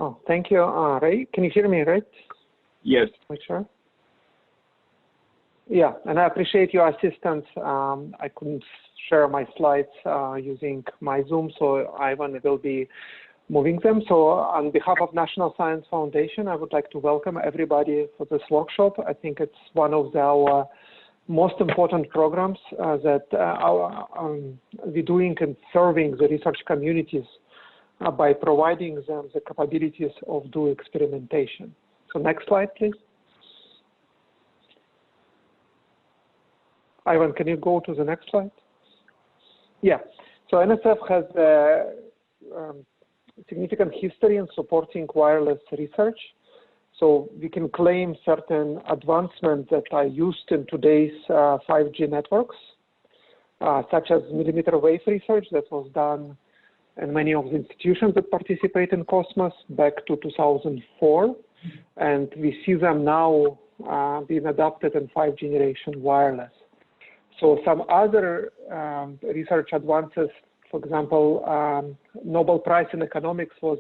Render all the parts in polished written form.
Oh, thank you, Ray. Can you hear me, right? Yes. Make sure. Yeah, and I appreciate your assistance. I couldn't share my slides using my Zoom, so Ivan will be moving them. So on behalf of National Science Foundation, I would like to welcome everybody for this workshop. I think it's one of our most important programs that we're doing in serving the research communities by providing them the capabilities of do experimentation. So next slide, please. Ivan, can you go to the next slide? Yeah, so NSF has a significant history in supporting wireless research. So we can claim certain advancements that are used in today's 5G networks, such as millimeter wave research that was done in many of the institutions that participate in Cosmos back to 2004. And we see them now being adopted in 5G generation wireless. So some other research advances, for example, Nobel Prize in Economics was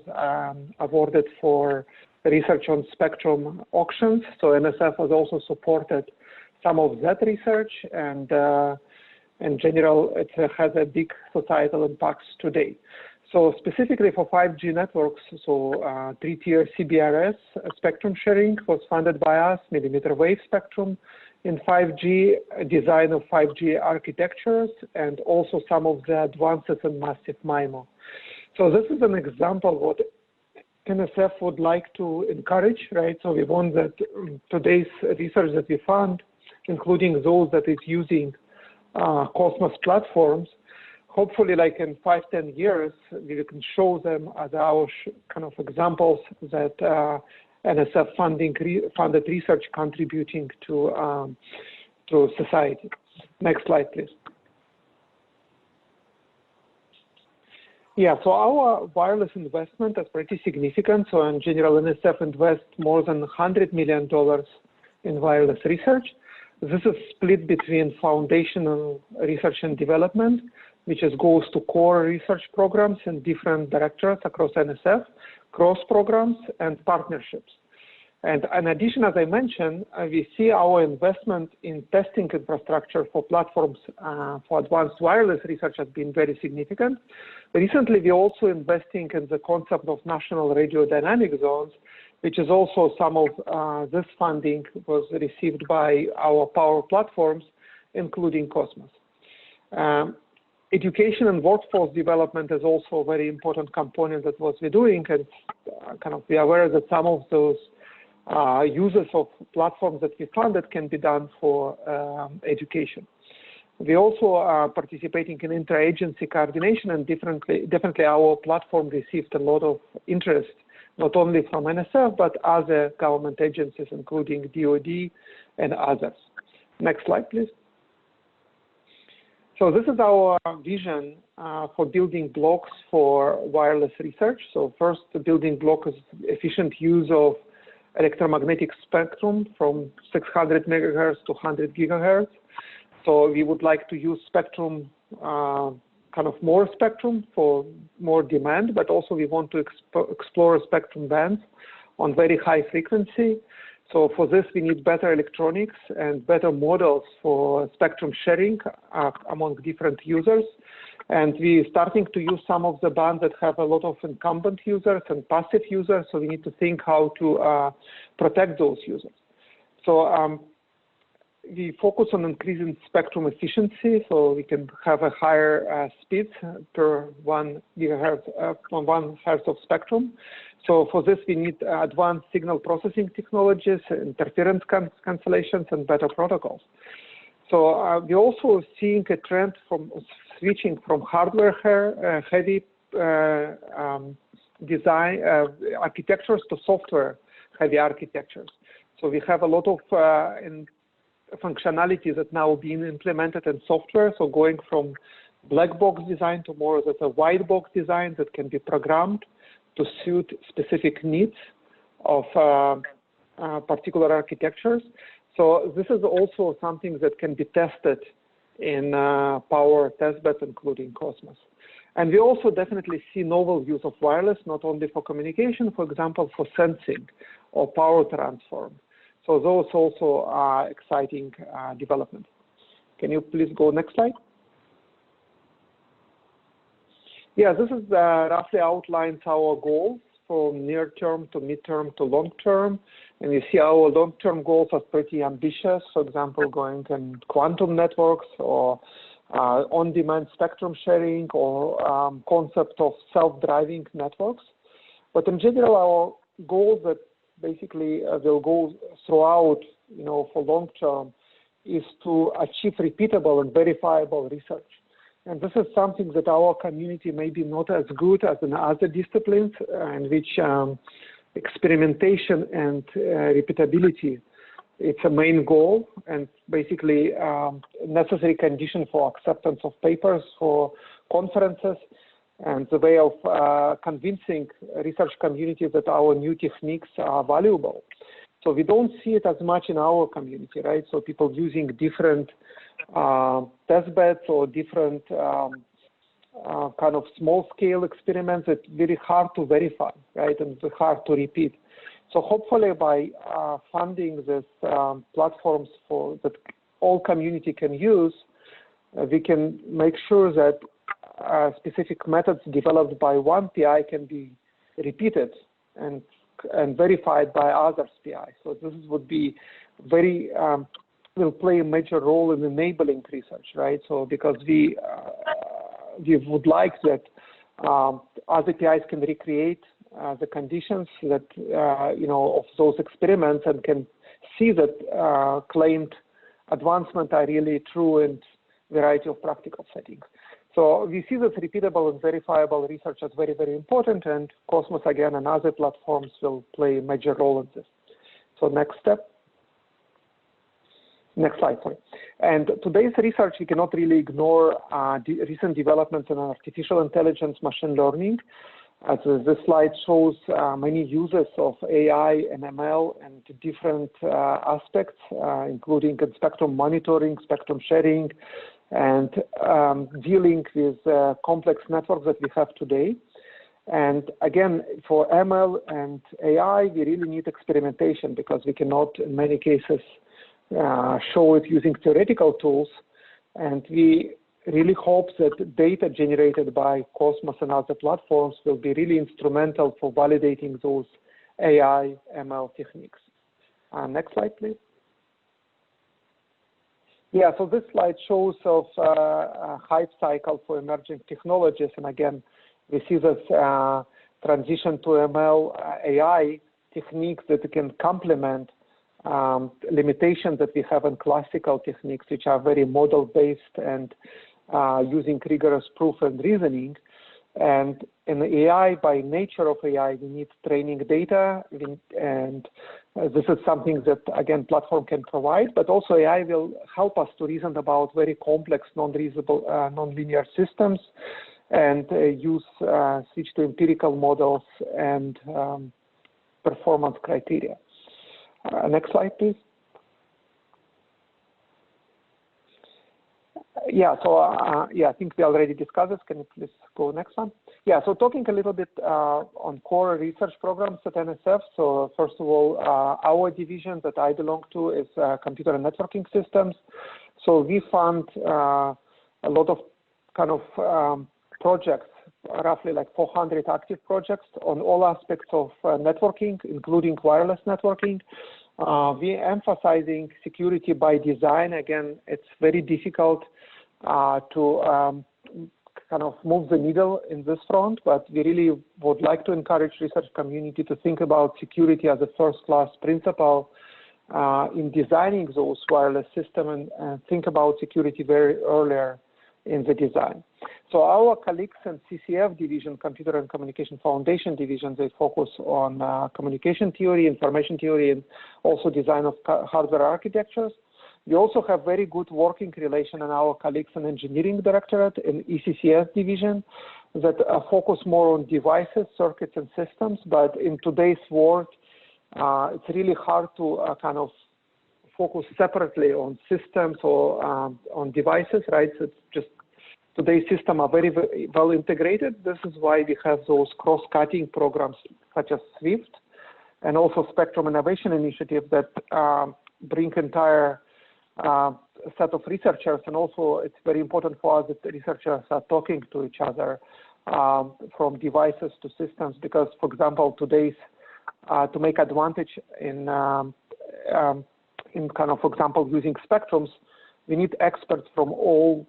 awarded for research on spectrum auctions. So NSF has also supported some of that research, and in general, it has a big societal impacts today. So specifically for 5G networks, so three-tier CBRS spectrum sharing was funded by us, millimeter wave spectrum in 5G, design of 5G architectures, and also some of the advances in massive MIMO. So this is an example of what NSF would like to encourage, right? So we want that today's research that we fund, including those that is using Cosmos platforms, hopefully like in 5–10 years, we can show them as our kind of examples that NSF funded research contributing to society. Next slide, please. Yeah, so our wireless investment is pretty significant. So in general, NSF invests more than $100 million in wireless research. This is split between foundational research and development, which goes to core research programs in different directorates across NSF, cross programs, and partnerships. And in addition, as I mentioned, we see our investment in testing infrastructure for platforms for advanced wireless research has been very significant. Recently, we're also investing in the concept of national radio dynamic zones, which is also some of this funding was received by our power platforms, including Cosmos. Education and workforce development is also a very important component of what we're doing, and kind of be aware that some of those users of platforms that we funded can be done for education. We also are participating in interagency coordination, and definitely our platform received a lot of interest, not only from NSF, but other government agencies, including DoD and others. Next slide, please. So this is our vision for building blocks for wireless research. So first, the building block is efficient use of electromagnetic spectrum from 600 megahertz to 100 gigahertz. So we would like to use spectrum, kind of more spectrum for more demand, but also we want to explore spectrum bands on very high frequency. So for this, we need better electronics and better models for spectrum sharing among different users. And we're starting to use some of the bands that have a lot of incumbent users and passive users, so we need to think how to protect those users. So we focus on increasing spectrum efficiency, so we can have a higher speed per 1 gigahertz, 1 hertz of spectrum. So for this, we need advanced signal processing technologies, interference cancellations, and better protocols. So we're also seeing a trend from switching from hardware-heavy design architectures to software-heavy architectures. So we have a lot of functionalities that now being implemented in software. So going from black box design to more of a white box design that can be programmed to suit specific needs of particular architectures. So this is also something that can be tested in power testbeds, including Cosmos. And we also definitely see novel use of wireless, not only for communication, for example, for sensing or power transform. So those also are exciting developments. Can you please go next slide? Yeah, this is roughly outlines our goals from near term to midterm to long term. And you see our long-term goals are pretty ambitious, for example, going in quantum networks or on-demand spectrum sharing or concept of self-driving networks. But in general, our goals that basically will go throughout, for long term is to achieve repeatable and verifiable research. And this is something that our community may be not as good as in other disciplines, in which experimentation and repeatability, it's a main goal and basically necessary condition for acceptance of papers for conferences and the way of convincing research community that our new techniques are valuable. So we don't see it as much in our community, right? So people using different test beds or different kind of small-scale experiments that very hard to verify, right, and hard to repeat. So hopefully by funding these platforms that all community can use, we can make sure that specific methods developed by one PI can be repeated and verified by others PI. So this would be very will play a major role in enabling research, right? So because we would like that other PIs can recreate the conditions that of those experiments and can see that claimed advancement are really true in variety of practical settings. So we see that repeatable and verifiable research is very, very important, and Cosmos again and other platforms will play a major role in this. So next step. Next slide, sorry. And today's research, we cannot really ignore recent developments in artificial intelligence, machine learning. As this slide shows many uses of AI and ML and different aspects, including spectrum monitoring, spectrum sharing, and dealing with complex networks that we have today. And again, for ML and AI, we really need experimentation because we cannot, in many cases, show it using theoretical tools. And we really hope that data generated by Cosmos and other platforms will be really instrumental for validating those AI, ML techniques. Next slide, please. Yeah, so this slide shows of a hype cycle for emerging technologies. And again, we see this transition to ML AI techniques that can complement limitations that we have in classical techniques, which are very model-based and using rigorous proof and reasoning. And in AI, by nature of AI, we need training data, and this is something that, again, platform can provide, but also AI will help us to reason about very complex, non-linear systems and switch to empirical models and performance criteria. Next slide, please. Yeah, so I think we already discussed this. Can you please go next one? Yeah, so talking a little bit on core research programs at NSF. So first of all, our division that I belong to is computer and networking systems. So we fund a lot of kind of projects, roughly like 400 active projects on all aspects of networking, including wireless networking. We're emphasizing security by design. Again, it's very difficult to kind of move the needle in this front, but we really would like to encourage research community to think about security as a first-class principle in designing those wireless systems and think about security very earlier in the design. So our colleagues in CCF division, Computer and Communication Foundation division, they focus on communication theory, information theory, and also design of hardware architectures. We also have very good working relation in our colleagues in engineering directorate in ECCS division that focus more on devices, circuits, and systems. But in today's world, it's really hard to kind of focus separately on systems or on devices, right? So it's just today's systems are very, very well integrated. This is why we have those cross-cutting programs such as SWIFT and also Spectrum Innovation Initiative that bring entire set of researchers. And also it's very important for us that the researchers are talking to each other from devices to systems, because, for example, today's to make advantage in kind of, for example, using spectrums, we need experts from all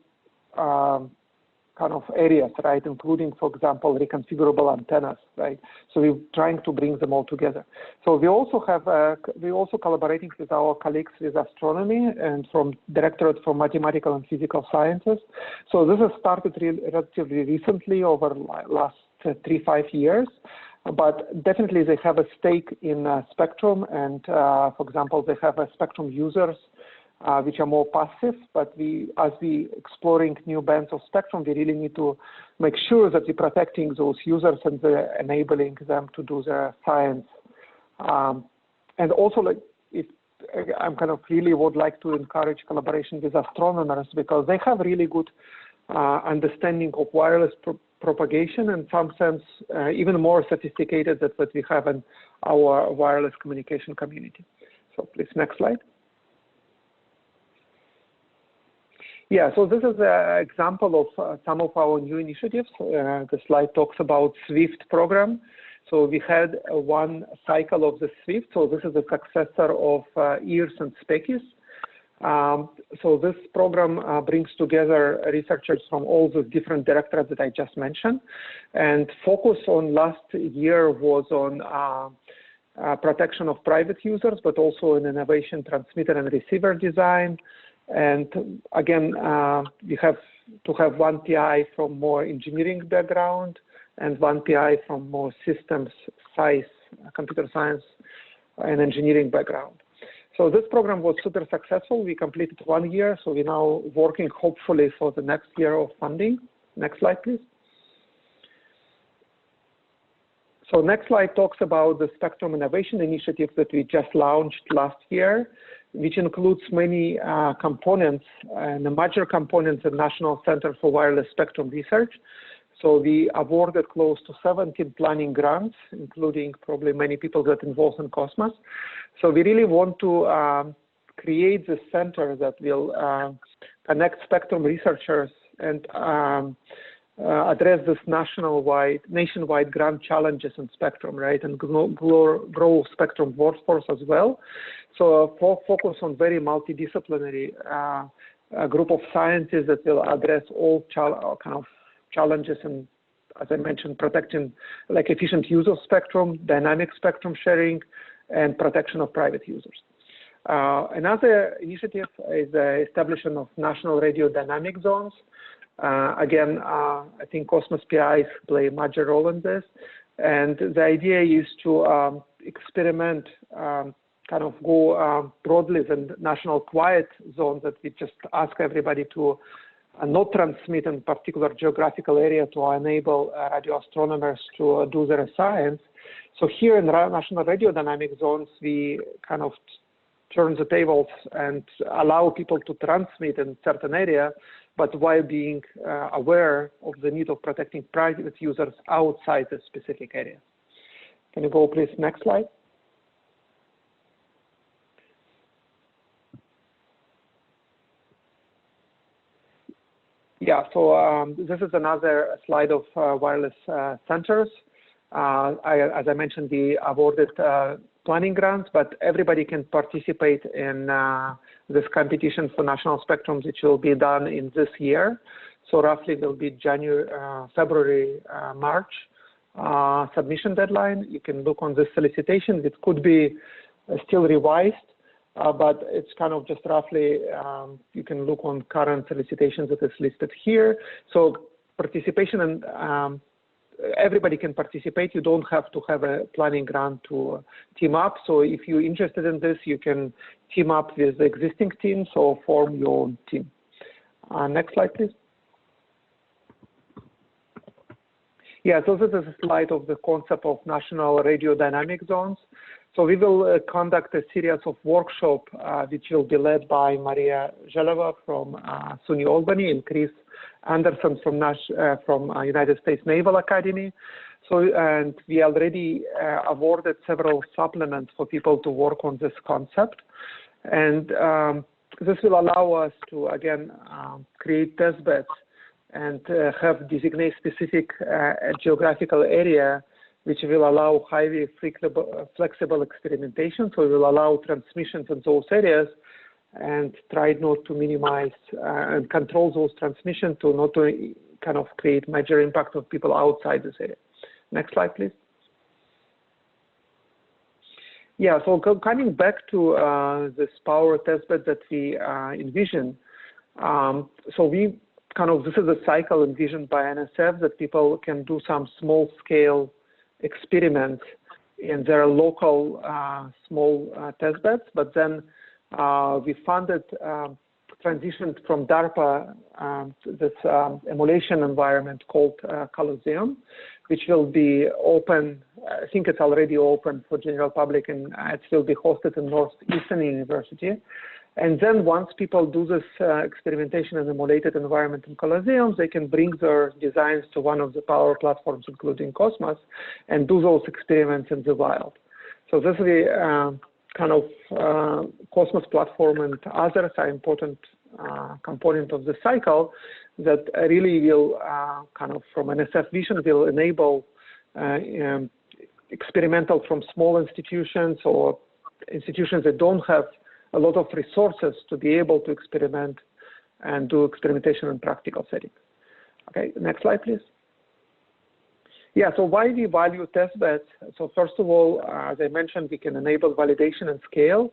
kind of areas, right, including, for example, reconfigurable antennas, right? So we're trying to bring them all together. So we also have, we're also collaborating with our colleagues with astronomy and from Directorate for Mathematical and Physical Sciences. So this has started relatively recently over last 3-5 years. But definitely they have a stake in spectrum, and for example, they have spectrum users which are more passive. But as we exploring new bands of spectrum, we really need to make sure that we're protecting those users and enabling them to do their science. And also, like, if I'm kind of really would like to encourage collaboration with astronomers, because they have really good understanding of wireless propagation, in some sense even more sophisticated than what we have in our wireless communication community. So please, next slide. Yeah, so this is an example of some of our new initiatives. The slide talks about SWIFT program. So we had one cycle of the SWIFT. So this is the successor of EARS and SPECIS. So this program brings together researchers from all the different directorates that I just mentioned. And focus on last year was on protection of private users, but also in innovation, transmitter and receiver design. And again, we have to have one PI from more engineering background and one PI from more systems, computer science and engineering background. So this program was super successful. We completed 1 year, so we're now working hopefully for the next year of funding. Next slide, please. So next slide talks about the Spectrum Innovation Initiative that we just launched last year, which includes many components, and the major components of National Center for Wireless Spectrum Research. So we awarded close to 17 planning grants, including probably many people that involved in Cosmos. So we really want to create the center that will connect spectrum researchers and address this nationwide grant challenges in spectrum, right, and grow spectrum workforce as well. So focus on very multidisciplinary group of scientists that will address all kind of challenges, and as I mentioned, protecting like efficient use of spectrum, dynamic spectrum sharing, and protection of private users. Another initiative is the establishment of national radio dynamic zones. Again, I think Cosmos PIs play a major role in this, and the idea is to experiment, kind of go broadly in national quiet zones that we just ask everybody to not transmit in particular geographical area to enable radio astronomers to do their science. So here in national radio dynamic zones, we kind of turn the tables and allow people to transmit in certain area, but while being aware of the need of protecting private users outside the specific area. Can you go please next slide? Yeah, so this is another slide of wireless centers. As I mentioned, we awarded planning grants, but everybody can participate in this competition for national spectrums, which will be done in this year. So roughly it will be January, February, March submission deadline. You can look on this solicitation. It could be still revised, but it's kind of just roughly, you can look on current solicitations that is listed here. So participation, and everybody can participate. You don't have to have a planning grant to team up. So if you're interested in this, you can team up with the existing teams or form your own team. Next slide, please. Yeah, so this is a slide of the concept of national radio dynamic zones. So we will conduct a series of workshops, which will be led by Maria Zheleva from SUNY Albany and Chris Anderson from United States Naval Academy. So, and we already awarded several supplements for people to work on this concept. And this will allow us to, again, create test beds and have designate specific geographical area, which will allow highly flexible experimentation. So it will allow transmissions in those areas and try not to minimize and control those transmissions to not to kind of create major impact of people outside this area. Next slide, please. Yeah, so coming back to this power testbed that we envision, so we kind of, this is a cycle envisioned by NSF that people can do some small scale experiments in their local small testbeds, but then we funded, transitioned from DARPA this emulation environment called Colosseum, which will be open. I think it's already open for general public, and it will be hosted in Northeastern University. And then once people do this experimentation in emulated environment in Colosseum, they can bring their designs to one of the power platforms, including Cosmos, and do those experiments in the wild. So this is the kind of Cosmos platform and others are important component of the cycle that really will kind of from NSF vision will enable experimental from small institutions or institutions that don't have a lot of resources to be able to experiment and do experimentation in practical settings. Okay, next slide, please. Yeah, so why we value testbeds? So first of all, as I mentioned, we can enable validation and scale,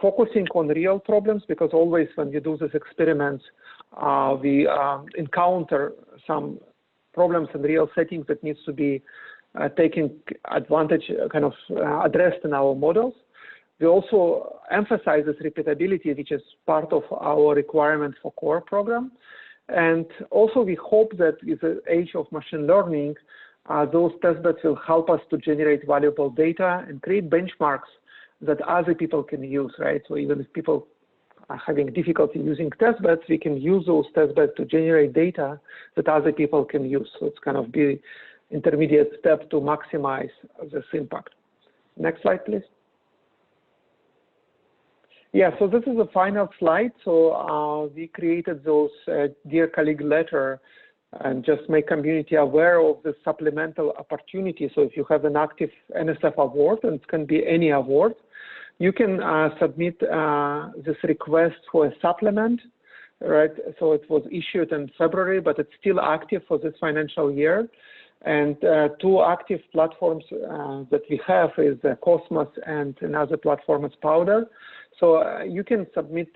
focusing on real problems, because always when you do these experiments, we encounter some problems in real settings that needs to be taken advantage, kind of addressed in our models. We also emphasize this repeatability, which is part of our requirement for core program. And also we hope that with the age of machine learning, those testbeds will help us to generate valuable data and create benchmarks that other people can use, right? So even if people are having difficulty using testbeds, we can use those testbeds to generate data that other people can use. So it's kind of the intermediate step to maximize this impact. Next slide, please. Yeah, so this is the final slide. So we created those Dear Colleague letter and just make community aware of the supplemental opportunity. So if you have an active NSF award, and it can be any award, you can submit this request for a supplement, right? So it was issued in February, but it's still active for this financial year. And two active platforms that we have is Cosmos and another platform is Powder. So you can submit,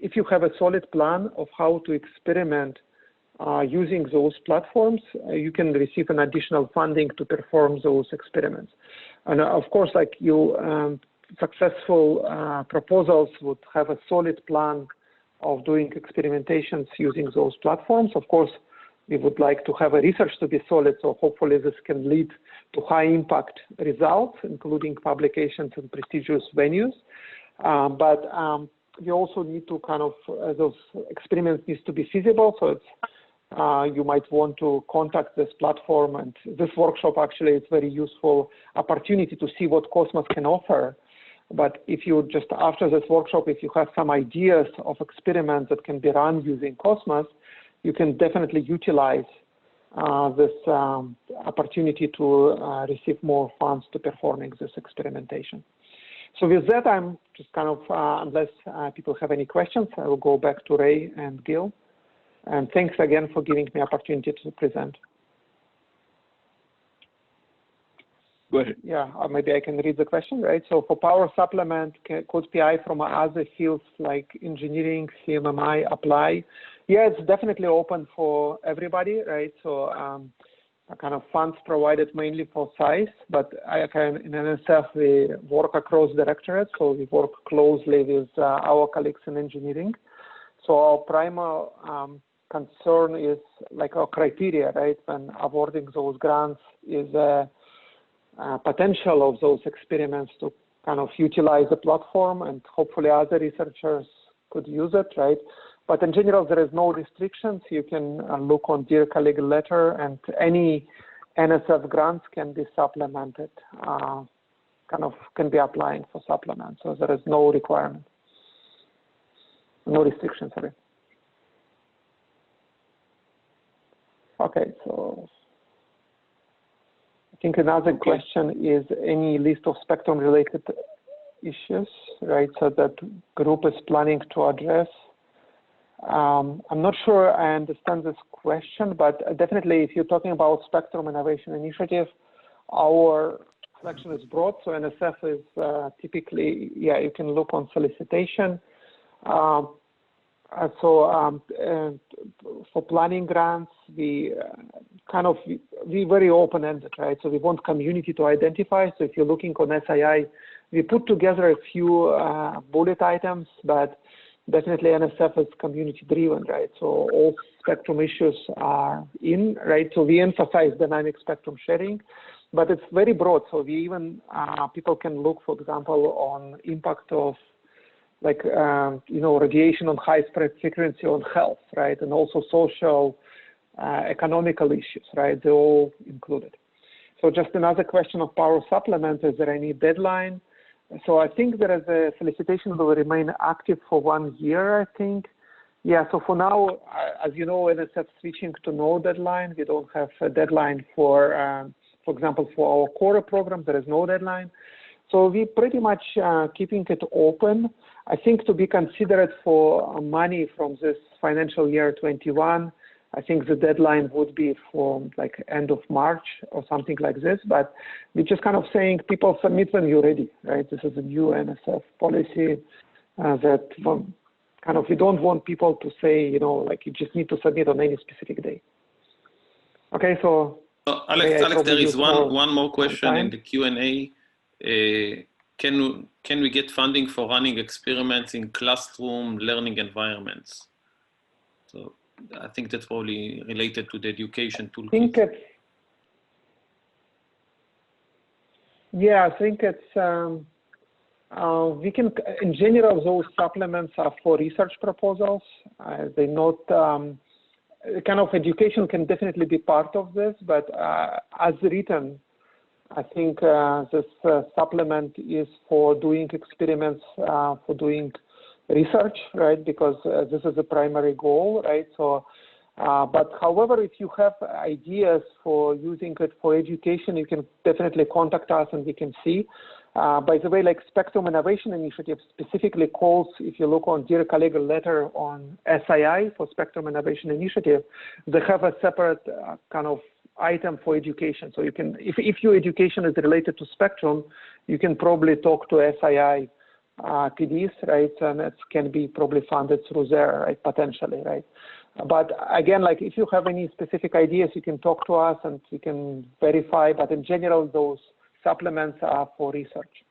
if you have a solid plan of how to experiment using those platforms, you can receive an additional funding to perform those experiments. And of course, like you, successful proposals would have a solid plan of doing experimentations using those platforms. Of course, we would like to have a research to be solid, so hopefully this can lead to high impact results, including publications in prestigious venues. But we also need to kind of, those experiments needs to be feasible, so it's, you might want to contact this platform, and this workshop actually is very useful opportunity to see what Cosmos can offer. But if you just, after this workshop, if you have some ideas of experiments that can be run using Cosmos, you can definitely utilize this opportunity to receive more funds to performing this experimentation. So with that, I'm just kind of, unless people have any questions, I will go back to Ray and Gil. And thanks again for giving me opportunity to present. Go ahead. Yeah, maybe I can read the question, right? So for power supplement, could PI from other fields like engineering, CMMI apply? Yeah, it's definitely open for everybody, right? So kind of funds provided mainly for science, but I can, in NSF, we work across directorates, so we work closely with our colleagues in engineering. So our primary concern is like our criteria, right? When awarding those grants is potential of those experiments to kind of utilize the platform, and hopefully other researchers could use it, right? But in general, there is no restrictions. You can look on Dear Colleague letter, and any NSF grants can be supplemented, can be applying for supplement. So there is no requirement, no restrictions. Sorry. Okay, so I think another question is any list of spectrum-related issues, right? So that group is planning to address. I'm not sure I understand this question, but definitely if you're talking about Spectrum Innovation Initiative, our selection is broad. So NSF is typically, yeah, you can look on solicitation. For planning grants, we very open-ended, right? So we want community to identify. So if you're looking on SII, we put together a few bullet items, but definitely NSF is community-driven, right? So all spectrum issues are in, right? So we emphasize dynamic spectrum sharing, but it's very broad. So we even people can look, for example, on impact of radiation on high frequency on health, right? And also social, economical issues, right? They're all included. So just another question of power supplement, is there any deadline? So I think there is a solicitation will remain active for 1 year, I think. Yeah, so for now, as you know, NSF switching to no deadline. We don't have a deadline for example, for our core program, there is no deadline. So we pretty much keeping it open. I think to be considered for money from this financial year 21, I think the deadline would be for end of March or something like this. But we're just kind of saying people submit when you're ready, right? This is a new NSF policy that we don't want people to say, you just need to submit on any specific day. Okay, so Alex, there is one more question in the Q&A. Can we get funding for running experiments in classroom learning environments? So I think that's probably related to the education toolkit. I think it's we can, in general, those supplements are for research proposals. They're not kind of education can definitely be part of this, but as written, I think this supplement is for doing experiments, for doing research, right? Because this is the primary goal, right? So, but however, if you have ideas for using it for education, you can definitely contact us and we can see. By the way, Spectrum Innovation Initiative specifically calls, if you look on Dear Colleague letter on SII for Spectrum Innovation Initiative, they have a separate kind of item for education. So you can, if your education is related to Spectrum, you can probably talk to SII PDs, right? And it can be probably funded through there, right? Potentially, right? But again, if you have any specific ideas, you can talk to us and we can verify. But in general, those supplements are for research.